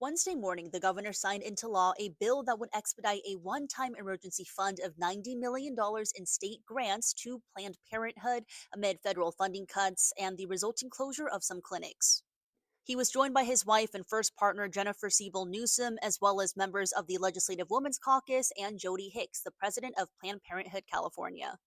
Wednesday morning, the governor signed into law a bill that would expedite a one time emergency fund of $90 million in state grants to Planned Parenthood amid federal funding cuts and the resulting closure of some clinics. He was joined by his wife and first partner, Jennifer Siebel Newsom, as well as members of the Legislative Women's Caucus and Jody Hicks, the president of Planned Parenthood California.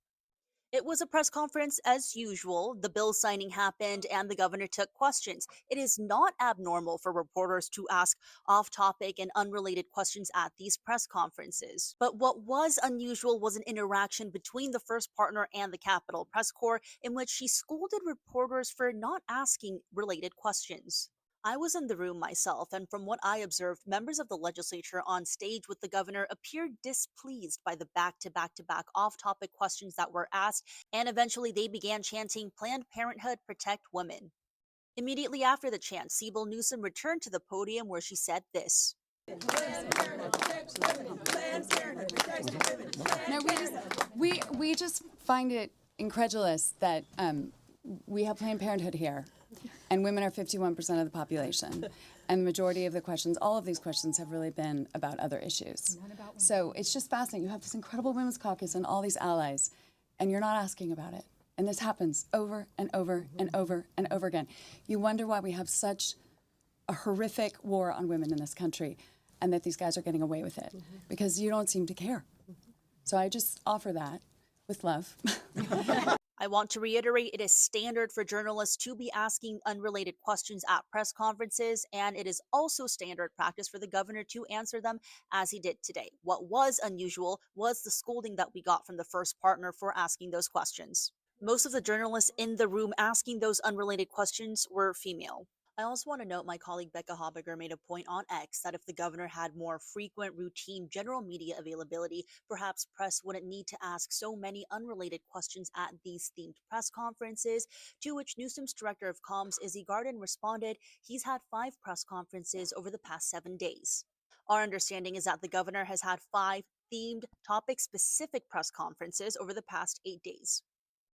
It was a press conference as usual. The bill signing happened and the governor took questions. It is not abnormal for reporters to ask off topic and unrelated questions at these press conferences. But what was unusual was an interaction between the first partner and the Capitol Press Corps in which she scolded reporters for not asking related questions. I was in the room myself, and from what I observed, members of the legislature on stage with the governor appeared displeased by the back off topic questions that were asked, and eventually they began chanting, "Planned Parenthood, protect women." Immediately after the chant, Siebel Newsom returned to the podium where she said this. No, we just find it incredulous that we have Planned Parenthood here, and women are 51% of the population, and the majority of the questions, all of these questions, have really been about other issues. So it's just fascinating. You have this incredible women's caucus and all these allies, and you're not asking about it. And this happens over and over and over and over again. You wonder why we have such a horrific war on women in this country, and that these guys are getting away with it, because you don't seem to care. So I just offer that with love. I want to reiterate, it is standard for journalists to be asking unrelated questions at press conferences, and it is also standard practice for the governor to answer them as he did today. What was unusual was the scolding that we got from the first partner for asking those questions. Most of the journalists in the room asking those unrelated questions were female. I also want to note my colleague Becca Hobiger made a point on X that if the governor had more frequent, routine general media availability, perhaps press wouldn't need to ask so many unrelated questions at these themed press conferences, to which Newsom's director of comms, Izzy Garden, responded, he's had 5 press conferences over the past 7 days. Our understanding is that the governor has had 5 themed topic-specific press conferences over the past 8 days.